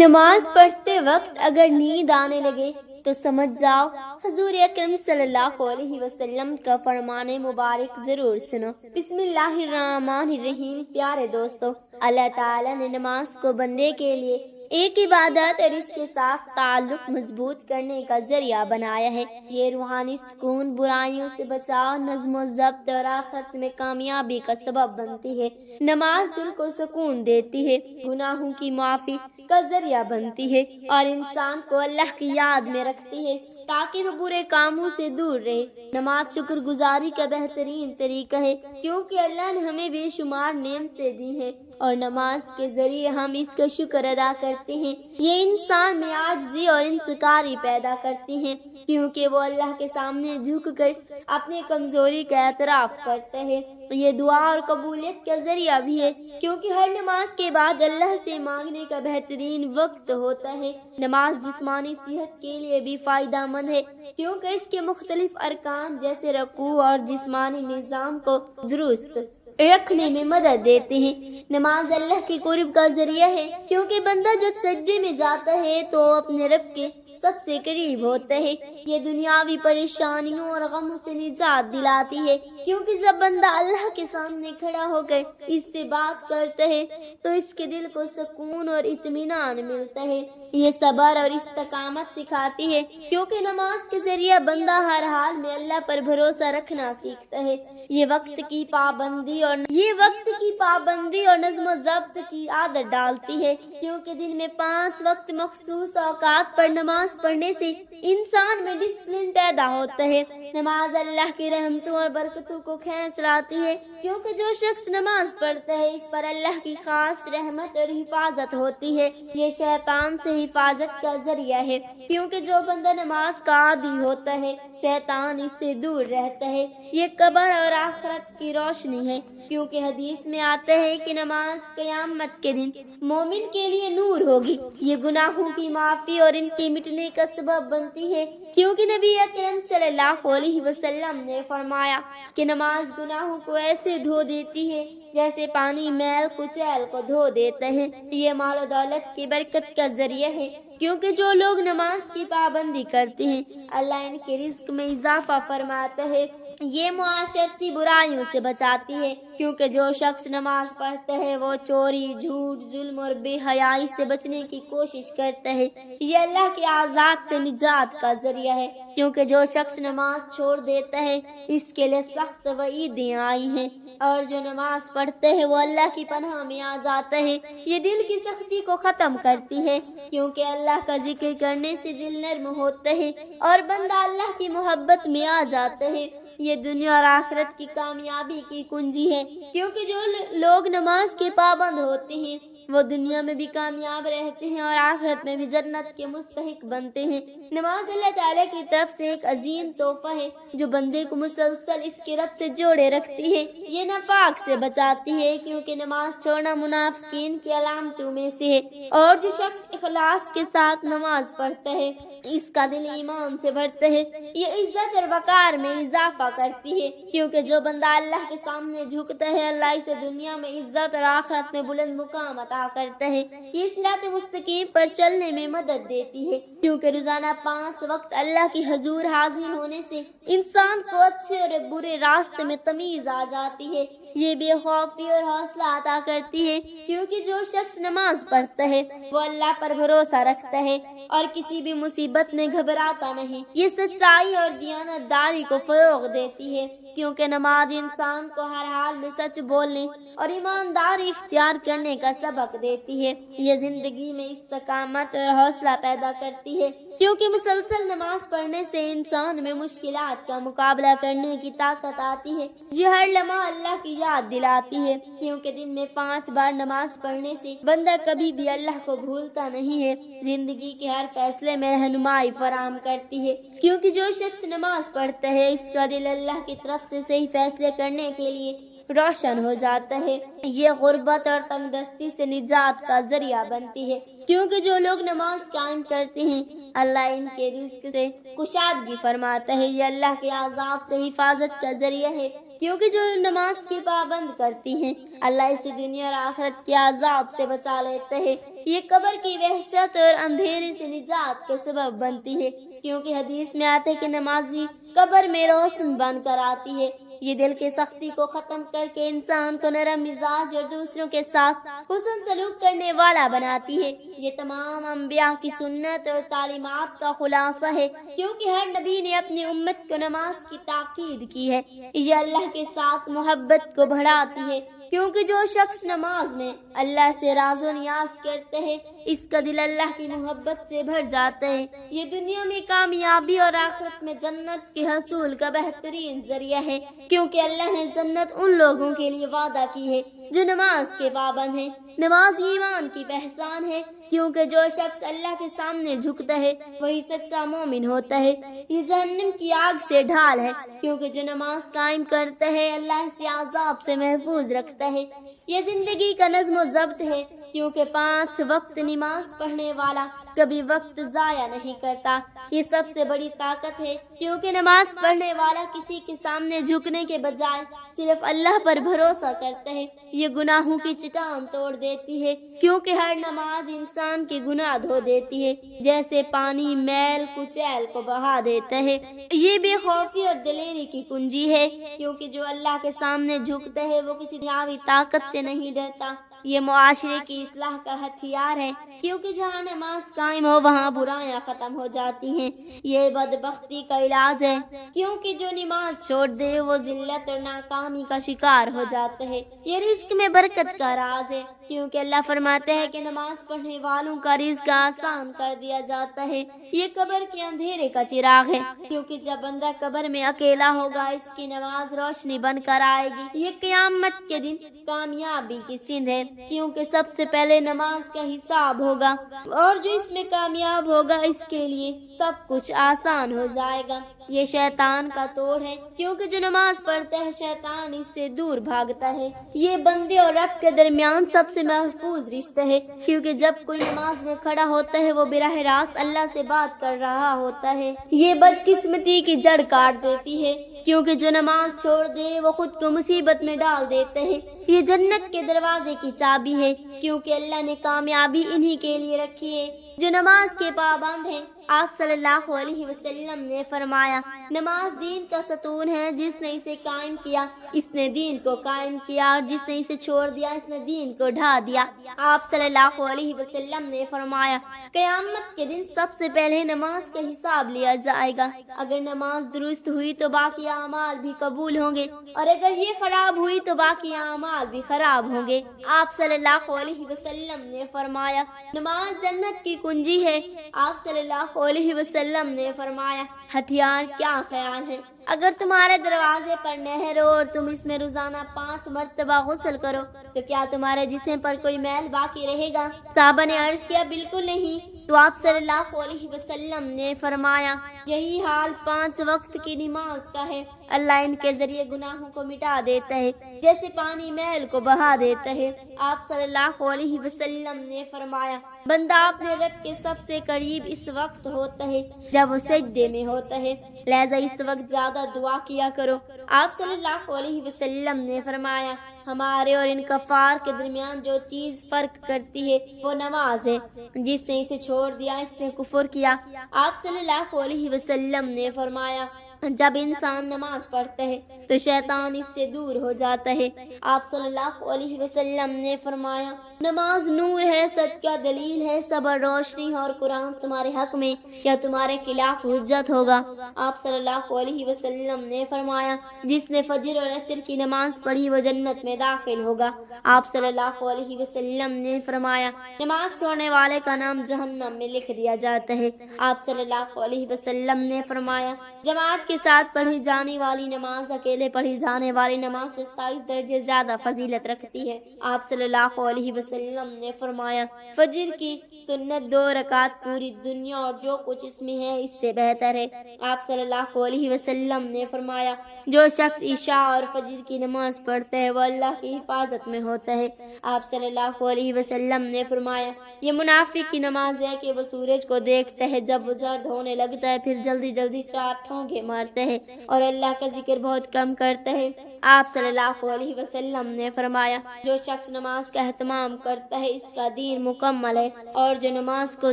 نماز پڑھتے وقت اگر نیند آنے لگے تو سمجھ جاؤ حضور اکرم صلی اللہ علیہ وسلم کا فرمان مبارک ضرور سنو۔ بسم اللہ الرحمن الرحیم۔ پیارے دوستو، اللہ تعالی نے نماز کو بندے کے لیے ایک عبادت اور اس کے ساتھ تعلق مضبوط کرنے کا ذریعہ بنایا ہے۔ یہ روحانی سکون، برائیوں سے بچاؤ، نظم و ضبط اور آخرت میں کامیابی کا سبب بنتی ہے۔ نماز دل کو سکون دیتی ہے، گناہوں کی معافی کا ذریعہ بنتی ہے اور انسان کو اللہ کی یاد میں رکھتی ہے تاکہ وہ برے کاموں سے دور رہے۔ نماز شکر گزاری کا بہترین طریقہ ہے کیونکہ اللہ نے ہمیں بے شمار نعمتیں دی ہیں اور نماز کے ذریعے ہم اس کا شکر ادا کرتے ہیں۔ یہ انسان میں عاجزی اور انکساری پیدا کرتی ہیں کیونکہ وہ اللہ کے سامنے جھک کر اپنی کمزوری کا اعتراف کرتا ہے۔ یہ دعا اور قبولیت کا ذریعہ بھی ہے کیونکہ ہر نماز کے بعد اللہ سے مانگنے کا بہترین وقت ہوتا ہے۔ نماز جسمانی صحت کے لیے بھی فائدہ مند ہے کیونکہ اس کے مختلف ارکان جیسے رکوع اور جسمانی نظام کو درست رکھنے میں مدد دیتے ہیں۔ نماز اللہ کے قرب کا ذریعہ ہے کیونکہ بندہ جب سجدے میں جاتا ہے تو اپنے رب کے سب سے قریب ہوتا ہے۔ یہ دنیاوی پریشانیوں اور غموں سے نجات دلاتی ہے کیونکہ جب بندہ اللہ کے سامنے کھڑا ہو کر اس سے بات کرتا ہے تو اس کے دل کو سکون اور اطمینان ملتا ہے۔ یہ صبر اور استقامت سکھاتی ہے کیونکہ نماز کے ذریعے بندہ ہر حال میں اللہ پر بھروسہ رکھنا سیکھتا ہے۔ یہ وقت کی پابندی اور نظم و ضبط کی عادت ڈالتی ہے کیونکہ دن میں 5 وقت مخصوص اوقات پر نماز پڑھنے سے انسان میں ڈسپلن پیدا ہوتا ہے۔ نماز اللہ کی رحمتوں اور برکتوں کو کھینچ لاتی ہے کیونکہ جو شخص نماز پڑھتا ہے اس پر اللہ کی خاص رحمت اور حفاظت ہوتی ہے۔ یہ شیطان سے حفاظت کا ذریعہ ہے کیونکہ جو بندہ نماز کا عادی ہوتا ہے شیطان اس سے دور رہتا ہے۔ یہ قبر اور آخرت کی روشنی ہے کیونکہ حدیث میں آتا ہے کہ نماز قیامت کے دن مومن کے لیے نور ہوگی۔ یہ گناہوں کی معافی اور ان کے مٹنے کا سبب بنتی ہے کیونکہ نبی اکرم صلی اللہ علیہ وسلم نے فرمایا کہ نماز گناہوں کو ایسے دھو دیتی ہے جیسے پانی میل کچیل کو دھو دیتا ہے۔ یہ مال و دولت کی برکت کا ذریعہ ہے کیونکہ جو لوگ نماز کی پابندی کرتے ہیں اللہ ان کے رزق میں اضافہ فرماتا ہے۔ یہ معاشرتی برائیوں سے بچاتی ہے کیونکہ جو شخص نماز پڑھتا ہے وہ چوری، جھوٹ، ظلم اور بے حیائی سے بچنے کی کوشش کرتا ہے۔ یہ اللہ کے عذاب سے نجات کا ذریعہ ہے کیونکہ جو شخص نماز چھوڑ دیتا ہے اس کے لیے سخت وعیدیں آئی ہیں اور جو نماز پڑھتا ہے وہ اللہ کی پناہ میں آ جاتا ہے۔ یہ دل کی سختی کو ختم کرتی ہے کیونکہ اللہ کا ذکر کرنے سے دل نرم ہوتا ہے اور بندہ اللہ کی محبت میں آ جاتا ہے۔ یہ دنیا اور آخرت کی کامیابی کی کنجی ہے کیونکہ جو لوگ نماز کے پابند ہوتے ہیں وہ دنیا میں بھی کامیاب رہتے ہیں اور آخرت میں بھی جنت کے مستحق بنتے ہیں۔ نماز اللہ تعالیٰ کی طرف سے ایک عظیم تحفہ ہے جو بندے کو مسلسل اس کے رب سے جوڑے رکھتی ہے۔ یہ نفاق سے بچاتی ہے کیونکہ نماز چھوڑنا منافقین کی علامتوں میں سے ہے اور جو شخص اخلاص کے ساتھ نماز پڑھتا ہے اس کا دل ایمان سے بھرتا ہے۔ یہ عزت اور وقار میں اضافہ کرتی ہے کیونکہ جو بندہ اللہ کے سامنے جھکتا ہے اللہ اسے دنیا میں عزت اور آخرت میں بلند مقام عطا کرتا ہے۔ یہ صراط مستقیم پر چلنے میں مدد دیتی ہے کیونکہ روزانہ 5 وقت اللہ کی حضور حاضر ہونے سے انسان کو اچھے اور برے راستے میں تمیز آ جاتی ہے۔ یہ بے خوفی اور حوصلہ عطا کرتی ہے کیونکہ جو شخص نماز پڑھتا ہے وہ اللہ پر بھروسہ رکھتا ہے اور کسی بھی مصیبت میں گھبراتا نہیں۔ یہ سچائی اور دیانتداری کو فروغ دیتی ہے کیونکہ نماز انسان کو ہر حال میں سچ بولنے اور ایمانداری اختیار کرنے کا سبق دیتی ہے۔ یہ زندگی میں استقامت اور حوصلہ پیدا کرتی ہے کیونکہ مسلسل نماز پڑھنے سے انسان میں مشکلات کا مقابلہ کرنے کی طاقت آتی ہے۔ یہ ہر لمحہ اللہ کی یاد دلاتی ہے کیونکہ دن میں 5 بار نماز پڑھنے سے بندہ کبھی بھی اللہ کو بھولتا نہیں ہے۔ زندگی کے ہر فیصلے میں رہنمائی فراہم کرتی ہے کیونکہ جو شخص نماز پڑھتا ہے اس کا دل اللہ کی طرف سے صحیح فیصلے کرنے کے لیے روشن ہو جاتا ہے۔ یہ غربت اور تنگ دستی سے نجات کا ذریعہ بنتی ہے کیونکہ جو لوگ نماز قائم کرتے ہیں اللہ ان کے رزق سے کشادگی فرماتا ہے۔ یہ اللہ کے عذاب سے حفاظت کا ذریعہ ہے کیونکہ جو نماز کی پابند کرتی ہیں اللہ اسے دنیا اور آخرت کے عذاب سے بچا لیتے ہیں۔ یہ قبر کی وحشت اور اندھیرے سے نجات کے سبب بنتی ہے، کیونکہ حدیث میں آتا ہے کہ نمازی قبر میں روشن بن کر آتی ہے۔ یہ دل کی سختی کو ختم کر کے انسان کو نرم مزاج اور دوسروں کے ساتھ حسن سلوک کرنے والا بناتی ہے۔ یہ تمام انبیاء کی سنت اور تعلیمات کا خلاصہ ہے، کیونکہ ہر نبی نے اپنی امت کو نماز کی تاکید کی ہے۔ یہ اللہ کے ساتھ محبت کو بڑھاتی ہے، کیونکہ جو شخص نماز میں اللہ سے راز و نیاز کرتے ہیں اس کا دل اللہ کی محبت سے بھر جاتا ہے۔ یہ دنیا میں کامیابی اور آخرت میں جنت کے حصول کا بہترین ذریعہ ہے، کیونکہ اللہ نے جنت ان لوگوں کے لیے وعدہ کی ہے جو نماز کے پابند ہیں۔ نماز ایمان کی پہچان ہے، کیونکہ جو شخص اللہ کے سامنے جھکتا ہے وہی سچا مومن ہوتا ہے۔ یہ جہنم کی آگ سے ڈھال ہے، کیونکہ جو نماز قائم کرتا ہے اللہ اسے عذاب سے محفوظ رکھتا ہے۔ یہ زندگی کا نظم و ضبط ہے، کیونکہ 5 وقت نماز پڑھنے والا کبھی وقت ضائع نہیں کرتا۔ یہ سب سے بڑی طاقت ہے، کیونکہ نماز پڑھنے والا کسی کے سامنے جھکنے کے بجائے صرف اللہ پر بھروسہ کرتا ہے۔ یہ گناہوں کی چٹان توڑ دیتی ہے، کیونکہ ہر نماز انسان کے گناہ دھو دیتی ہے، جیسے پانی میل کچیل کو بہا دیتا ہے۔ یہ بے خوفی اور دلیری کی کنجی ہے، کیونکہ جو اللہ کے سامنے جھکتا ہے وہ کسی دنیاوی طاقت سے نہیں ڈرتا۔ یہ معاشرے کی اصلاح کا ہتھیار ہے، کیونکہ جہاں نماز قائم ہو وہاں برائیاں ختم ہو جاتی ہیں۔ یہ بدبختی کا علاج ہے، کیونکہ جو نماز چھوڑ دے وہ ذلت اور ناکامی کا شکار ہو جاتا ہے۔ یہ رزق میں برکت کا راز ہے، کیونکہ اللہ فرماتے ہیں کہ نماز پڑھنے والوں کا رزق آسان کر دیا جاتا ہے۔ یہ قبر کے اندھیرے کا چراغ ہے، کیونکہ جب بندہ قبر میں اکیلا ہوگا اس کی نماز روشنی بن کر آئے گی۔ یہ قیامت کے دن کامیابی کی سند ہے، کیونکہ سب سے پہلے نماز کا حساب ہوگا، اور جو اس میں کامیاب ہوگا اس کے لیے سب کچھ آسان ہو جائے گا۔ یہ شیطان کا توڑ ہے، کیونکہ جو نماز پڑھتا ہے شیطان اس سے دور بھاگتا ہے۔ یہ بندے اور رب کے درمیان سب سے محفوظ رشتہ ہے، کیونکہ جب کوئی نماز میں کھڑا ہوتا ہے وہ براہ راست اللہ سے بات کر رہا ہوتا ہے۔ یہ بدقسمتی کی جڑ کاٹ دیتی ہے، کیونکہ جو نماز چھوڑ دے وہ خود کو مصیبت میں ڈال دیتے ہیں۔ یہ جنت کے دروازے کی چابی ہے، کیونکہ اللہ نے کامیابی انہی کے لیے رکھی ہے جو نماز کے پابند ہیں۔ آپ صلی اللہ علیہ وسلم نے فرمایا، نماز دین کا ستون ہے، جس نے اسے قائم کیا اس نے دین کو قائم کیا، اور جس نے اسے چھوڑ دیا اس نے دین کو ڈھا دیا۔ آپ صلی اللہ علیہ وسلم نے فرمایا، قیامت کے دن سب سے پہلے نماز کا حساب لیا جائے گا۔ اگر نماز درست ہوئی تو باقی اعمال بھی قبول ہوں گے، اور اگر یہ خراب ہوئی تو باقی اعمال بھی خراب ہوں گے۔ آپ صلی اللہ علیہ وسلم نے فرمایا، نماز جنت کی کنجی ہے۔ آپ صلی اللہ علیہ وسلم نے فرمایا، ہتھیار کیا خیال ہے؟ اگر تمہارے دروازے پر نہر ہو اور تم اس میں روزانہ 5 مرتبہ غسل کرو تو کیا تمہارے جسم پر کوئی میل باقی رہے گا؟ صحابہ نے عرض کیا، بالکل نہیں۔ تو آپ صلی اللہ علیہ وسلم نے فرمایا، یہی حال 5 وقت کی نماز کا ہے۔ اللہ ان کے ذریعے گناہوں کو مٹا دیتا ہے، جیسے پانی میل کو بہا دیتا ہے۔ آپ صلی اللہ علیہ وسلم نے فرمایا، بندہ اپنے رب کے سب سے قریب اس وقت ہوتا ہے جب وہ سجدے میں ہوتا ہے، لہذا اس وقت زیادہ دعا کیا کرو۔ آپ صلی اللہ علیہ وسلم نے فرمایا، ہمارے اور ان کفار کے درمیان جو چیز فرق کرتی ہے وہ نماز ہے، جس نے اسے چھوڑ دیا اس نے کفر کیا۔ آپ صلی اللہ علیہ وسلم نے فرمایا، جب انسان نماز پڑھتا ہے تو شیطان اس سے دور ہو جاتا ہے۔ آپ صلی اللہ علیہ وسلم نے فرمایا، نماز نور ہے، صدقہ دلیل ہے، صبر روشنی، اور قرآن تمہارے حق میں یا تمہارے خلاف حجت ہوگا۔ آپ صلی اللہ علیہ وسلم نے فرمایا، جس نے فجر اور عصر کی نماز پڑھی وہ جنت میں داخل ہوگا۔ آپ صلی اللہ علیہ وسلم نے فرمایا، نماز چھوڑنے والے کا نام جہنم میں لکھ دیا جاتا ہے۔ آپ صلی اللہ علیہ وسلم نے فرمایا، جماعت کے ساتھ پڑھی جانے والی نماز اکیلے پڑھی جانے والی نماز سے 27 درجے زیادہ فضیلت رکھتی ہے۔ آپ صلی اللہ علیہ وسلم وسلم نے فرمایا فجر کی سنت 2 رکعت پوری دنیا اور جو کچھ اس میں ہے اس سے بہتر ہے۔ آپ صلی اللہ علیہ وسلم نے فرمایا جو شخص عشاء اور فجر کی نماز پڑھتا ہے وہ اللہ کی حفاظت میں ہوتا ہے۔ آپ صلی اللہ علیہ وسلم نے فرمایا یہ منافق کی نماز ہے کہ وہ سورج کو دیکھتا ہے جب وہ زرد ہونے لگتا ہے پھر جلدی جلدی 4 ٹھونگے مارتا ہے اور اللہ کا ذکر بہت کم کرتا ہے۔ آپ صلی اللہ علیہ وسلم نے فرمایا جو شخص نماز کا اہتمام کرتا ہے اس کا دین مکمل ہے اور جو نماز کو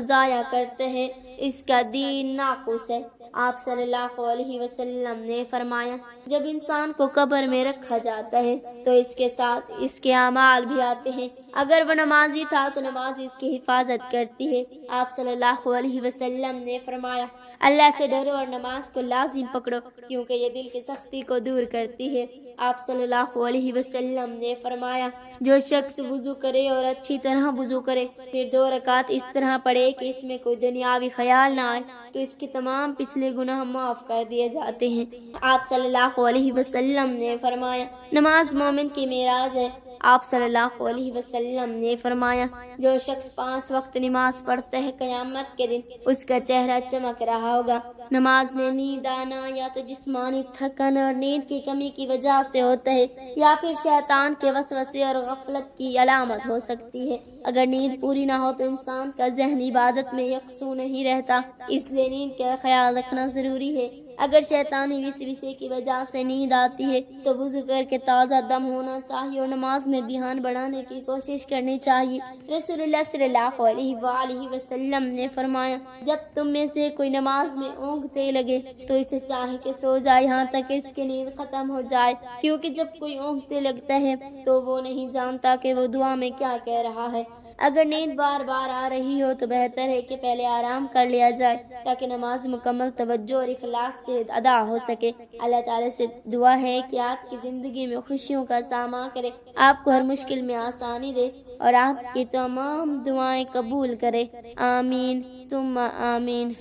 ضائع کرتا ہے اس کا دین ناقص ہے۔ آپ صلی اللہ علیہ وسلم نے فرمایا جب انسان کو قبر میں رکھا جاتا ہے تو اس کے ساتھ اس کے اعمال بھی آتے ہیں، اگر وہ نمازی تھا تو نماز اس کی حفاظت کرتی ہے۔ آپ صلی اللہ علیہ وسلم نے فرمایا اللہ سے ڈرو اور نماز کو لازم پکڑو کیونکہ یہ دل کی سختی کو دور کرتی ہے۔ آپ صلی اللہ علیہ وسلم نے فرمایا جو شخص وضو کرے اور اچھی طرح وضو کرے پھر 2 رکعت اس طرح پڑھے کہ اس میں کوئی دنیاوی خیال نہ آئے تو اس کے تمام پچھلے گناہ معاف کر دیے جاتے ہیں۔ آپ صلی اللہ علیہ وسلم نے فرمایا نماز مومن کی معراج ہے۔ آپ صلی اللہ علیہ وسلم نے فرمایا جو شخص 5 وقت نماز پڑھتا ہے قیامت کے دن اس کا چہرہ چمک رہا ہوگا۔ نماز میں نیند آنا یا تو جسمانی تھکن اور نیند کی کمی کی وجہ سے ہوتا ہے یا پھر شیطان کے وسوسے اور غفلت کی علامت ہو سکتی ہے۔ اگر نیند پوری نہ ہو تو انسان کا ذہن عبادت میں یکسو نہیں رہتا، اس لیے نیند کا خیال رکھنا ضروری ہے۔ اگر شیطانی وسوسے کی وجہ سے نیند آتی ہے تو وضو کر کے تازہ دم ہونا چاہیے اور نماز میں دھیان بڑھانے کی کوشش کرنی چاہیے۔ رسول اللہ صلی اللہ علیہ وآلہ وسلم نے فرمایا جب تم میں سے کوئی نماز میں اونگتے لگے تو اسے چاہے کہ سو جائے یہاں تک کہ اس کی نیند ختم ہو جائے، کیونکہ جب کوئی اونگتے لگتا ہے تو وہ نہیں جانتا کہ وہ دعا میں کیا کہہ رہا ہے۔ اگر نیند بار بار آ رہی ہو تو بہتر ہے کہ پہلے آرام کر لیا جائے تاکہ نماز مکمل توجہ اور اخلاص سے ادا ہو سکے۔ اللہ تعالیٰ سے دعا ہے کہ آپ کی زندگی میں خوشیوں کا سامنا کرے، آپ کو ہر مشکل میں آسانی دے اور آپ کی تمام دعائیں قبول کرے۔ آمین ثم آمین۔